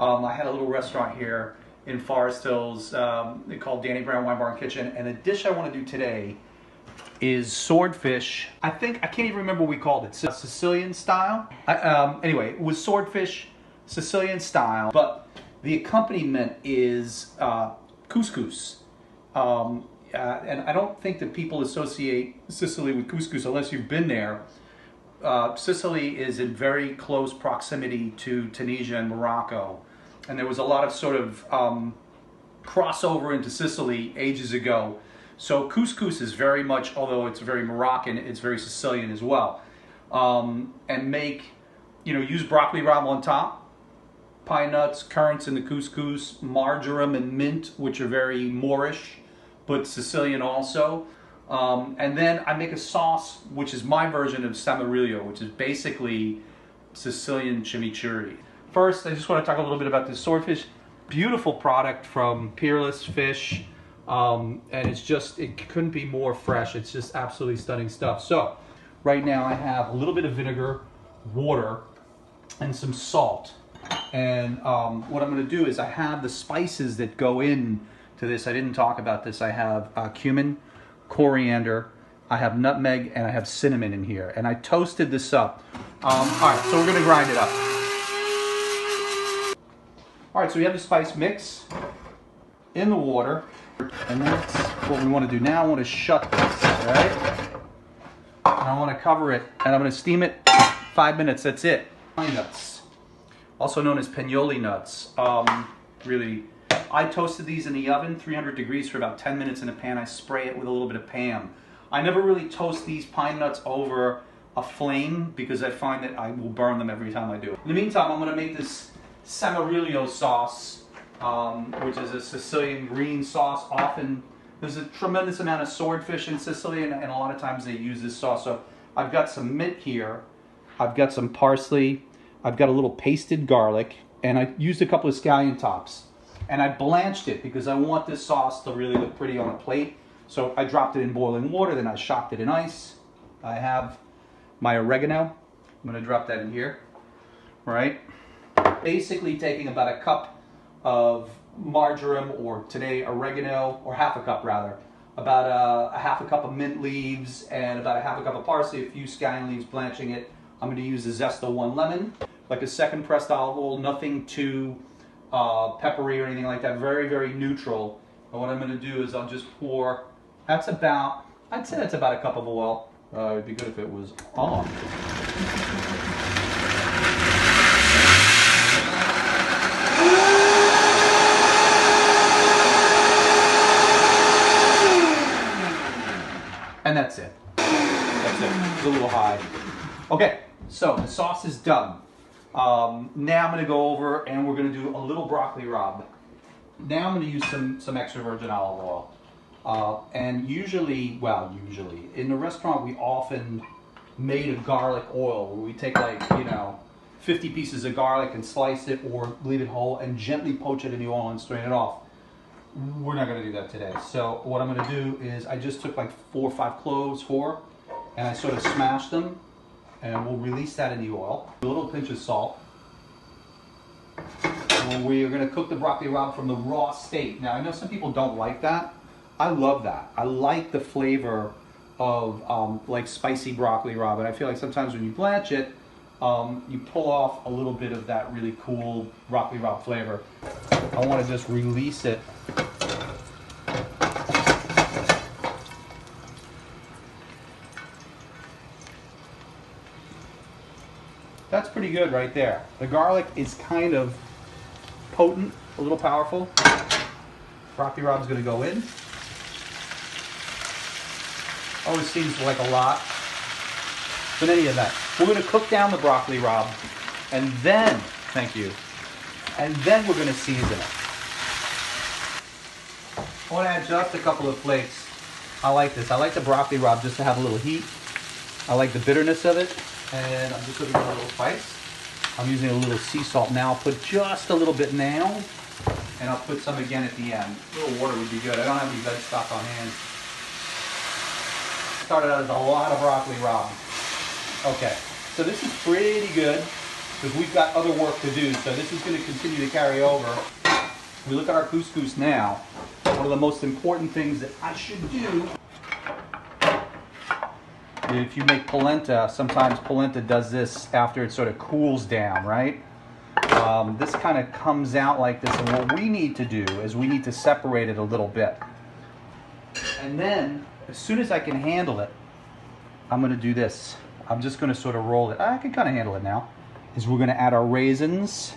I had a little restaurant here in Forest Hills called Danny Brown Wine Bar and Kitchen, and the dish I want to do today is swordfish. I can't even remember what we called it. Sicilian style. Anyway, it was swordfish, Sicilian style, but the accompaniment is couscous. And I don't think that people associate Sicily with couscous unless you've been there. Sicily is in very close proximity to Tunisia and Morocco, and there was a lot of sort of crossover into Sicily ages ago. So couscous is very much, although it's very Moroccan, it's very Sicilian as well. And use broccoli rabe on top, pine nuts, currants in the couscous, marjoram and mint, which are very Moorish, but Sicilian also. And then I make a sauce, which is my version of Salmoriglio, which is basically Sicilian chimichurri. First, I just want to talk a little bit about this swordfish. Beautiful product from Peerless Fish. And it couldn't be more fresh. It's just absolutely stunning stuff. So right now I have a little bit of vinegar, water, and some salt. And what I'm going to do is I have the spices that go in to this. I didn't talk about this. I have cumin, coriander, I have nutmeg, and I have cinnamon in here. And I toasted this up. All right, so we're going to grind it up. All right, so we have the spice mix in the water. And that's what we want to do now. I want to shut this, all right? And I want to cover it, and I'm going to steam it 5 minutes. That's it. Pine nuts, also known as pignoli nuts. Really, I toasted these in the oven, 300 degrees for about 10 minutes in a pan. I spray it with a little bit of Pam. I never really toast these pine nuts over a flame because I find that I will burn them every time I do it. In the meantime, I'm going to make this Salmoriglio sauce, which is a Sicilian green sauce. Often there's a tremendous amount of swordfish in Sicily, and a lot of times they use this sauce. So I've got some mint here, I've got some parsley, I've got a little pasted garlic, and I used a couple of scallion tops. And I blanched it because I want this sauce to really look pretty on a plate. So I dropped it in boiling water, then I shocked it in ice. I have my oregano. I'm going to drop that in here, right? Basically taking about a cup of marjoram, or today oregano, or half a cup rather, about a half a cup of mint leaves, and about a half a cup of parsley, a few scallion leaves, blanching it. I'm going to use the zest of 1 lemon, like a second pressed olive oil, nothing too peppery or anything like that, very, very neutral. And what I'm going to do is I'll just pour, I'd say that's about a cup of oil. It'd be good if it was on. And that's it. That's it. It's a little high. Okay, so the sauce is done. Now I'm going to go over and we're going to do a little broccoli rabe. Now I'm going to use some extra virgin olive oil. And usually, in the restaurant we often made a garlic oil where we take 50 pieces of garlic and slice it or leave it whole and gently poach it in the oil and strain it off. We're not going to do that today. So what I'm going to do is I just took like 4 or 5 cloves, and I sort of smashed them, and we'll release that in the oil. A little pinch of salt. And we are going to cook the broccoli rabe from the raw state. Now I know some people don't like that. I love that. I like the flavor of like spicy broccoli rabe, and I feel like sometimes when you blanch it, you pull off a little bit of that really cool broccoli rabe flavor. I want to just release it. That's pretty good right there. The garlic is kind of potent, a little powerful. Broccoli rabe is going to go in. Always seems like a lot. But any of that. We're going to cook down the broccoli rabe, and then, thank you, and then we're going to season it. I want to add just a couple of flakes. I like this. I like the broccoli rabe just to have a little heat. I like the bitterness of it, and I'm just looking for a little spice. I'm using a little sea salt now. I'll put just a little bit now, and I'll put some again at the end. A little water would be good. I don't have any veg stock on hand. Started out as a lot of broccoli rabe. Okay, so this is pretty good. because we've got other work to do, so this is going to continue to carry over. We look at our couscous now. One of the most important things that I should do, if you make polenta, sometimes polenta does this after it sort of cools down, right? This kind of comes out like this, and what we need to do is we need to separate it a little bit. And then, as soon as I can handle it, I'm going to do this. I'm just going to sort of roll it. I can kind of handle it now. Is we're going to add our raisins,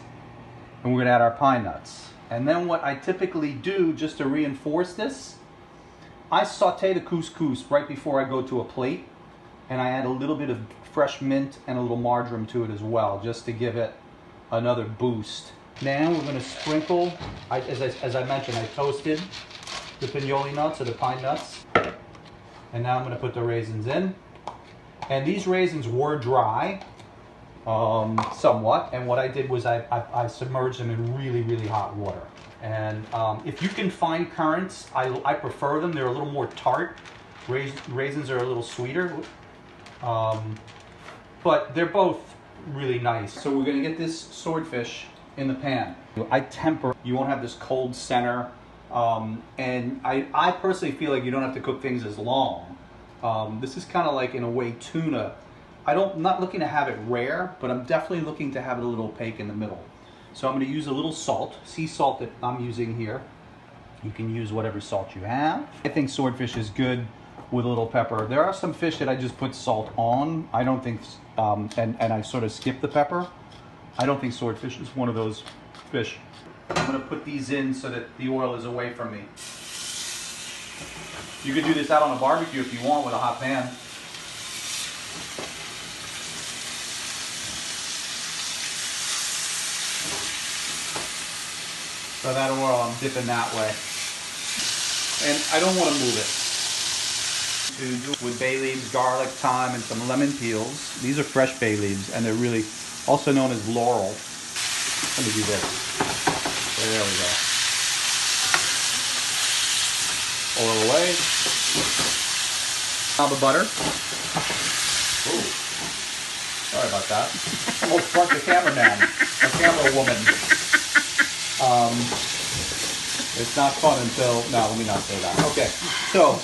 and we're going to add our pine nuts. And then what I typically do, just to reinforce this, I saute the couscous right before I go to a plate, and I add a little bit of fresh mint and a little marjoram to it as well, just to give it another boost. Now we're going to sprinkle, as I mentioned, I toasted the pinoli nuts or the pine nuts. And now I'm going to put the raisins in. And these raisins were dry, somewhat. And what I did was I submerged them in really, really hot water. And if you can find currants, I prefer them. They're a little more tart. Raisins are a little sweeter. But they're both really nice. So we're going to get this swordfish in the pan. I temper. You won't have this cold center. And I personally feel like you don't have to cook things as long. This is kind of like, in a way, tuna. I'm not looking to have it rare, but I'm definitely looking to have it a little opaque in the middle. So I'm going to use a little salt, sea salt that I'm using here. You can use whatever salt you have. I think swordfish is good with a little pepper. There are some fish that I just put salt on. I don't think, and I sort of skip the pepper. I don't think swordfish is one of those fish. I'm going to put these in so that the oil is away from me. You could do this out on a barbecue if you want with a hot pan. So that oil, I'm dipping that way. And I don't want to move it. To do with bay leaves, garlic, thyme, and some lemon peels. These are fresh bay leaves, and they're really also known as laurel. Let me do this. There we go. Oil away. Knob of butter. Ooh. Sorry about that. Almost burnt the cameraman, or camera woman. It's not fun until, no, let me not say that. Okay, so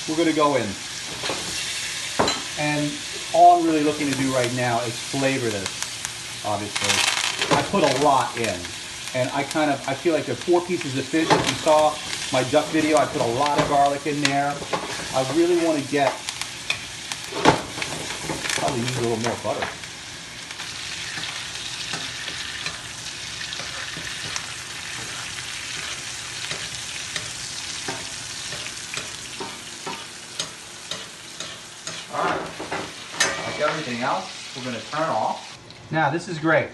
we're going to go in. And all I'm really looking to do right now is flavor this, obviously. I put a lot in. And I feel like there are 4 pieces of fish. If you saw my duck video, I put a lot of garlic in there. I really want to get, probably use a little more butter. All right, like everything else, we're going to turn off. Now this is great.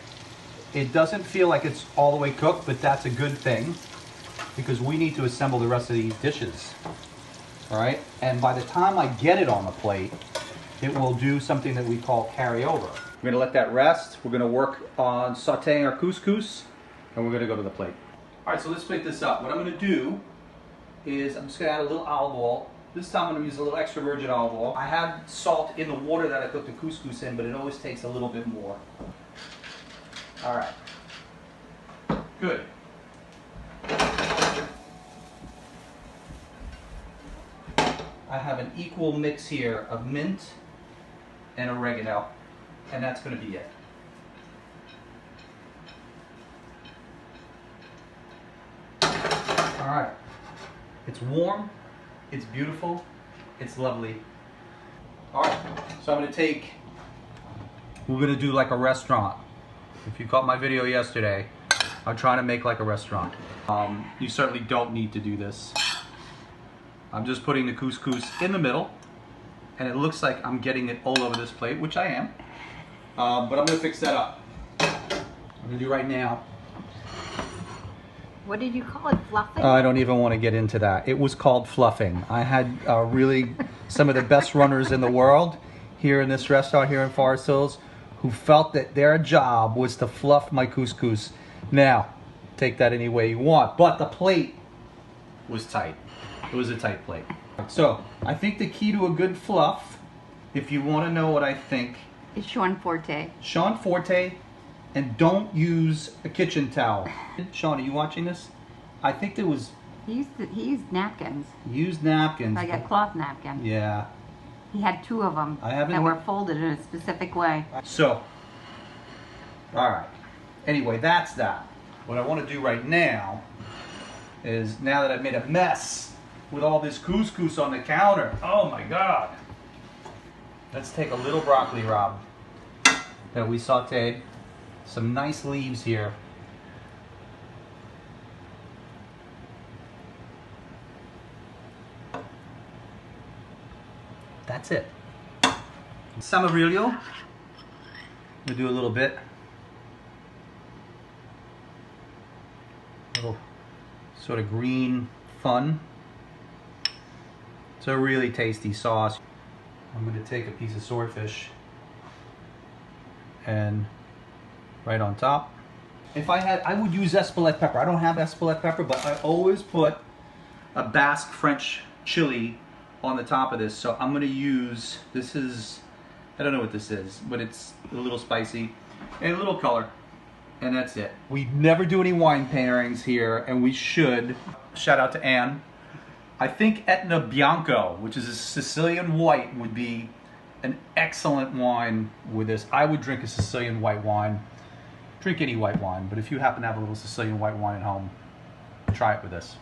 It doesn't feel like it's all the way cooked, but that's a good thing because we need to assemble the rest of these dishes. All right, and by the time I get it on the plate, it will do something that we call carryover. We're going to let that rest. We're going to work on sauteing our couscous, and we're going to go to the plate. All right, so let's plate this up. What I'm going to do is I'm just going to add a little olive oil. This time I'm going to use a little extra virgin olive oil. I have salt in the water that I cooked the couscous in, but it always takes a little bit more. All right, good. I have an equal mix here of mint and oregano, and that's going to be it. All right, it's warm, it's beautiful, it's lovely. All right, so I'm going to take, we're going to do like a restaurant. If you caught my video yesterday, I'm trying to make like a restaurant. You certainly don't need to do this. I'm just putting the couscous in the middle, and it looks like I'm getting it all over this plate, which I am. But I'm gonna fix that up. I'm gonna do right now. What did you call it, fluffing? I don't even want to get into that. It was called fluffing. I had really some of the best runners in the world here in this restaurant here in Forest Hills, who felt that their job was to fluff my couscous. Now, take that any way you want, but the plate was tight. It was a tight plate. So, I think the key to a good fluff, if you want to know what I think, It's Sean Forte. Sean Forte And don't use a kitchen towel. Sean, are you watching this? I think there was... He used napkins. Used napkins. I got cloth napkins. Yeah. He had 2 of them that were folded in a specific way. So, all right. Anyway, that's that. What I want to do right now is, now that I've made a mess with all this couscous on the counter, oh my God. Let's take a little broccoli, Rob, that we sauteed. Some nice leaves here. That's it. Salmoriglio. We'll do a little bit. Little sort of green fun. It's a really tasty sauce. I'm going to take a piece of swordfish and right on top. If I had, I would use Espelette pepper. I don't have Espelette pepper, but I always put a Basque French chili on the top of this. So I'm going to use, this is, I don't know what this is, but it's a little spicy and a little color. And that's it. We never do any wine pairings here, and we should. Shout out to Anne. I think Etna Bianco, which is a Sicilian white, would be an excellent wine with this. I would drink a Sicilian white wine. Drink any white wine, but if you happen to have a little Sicilian white wine at home, try it with this.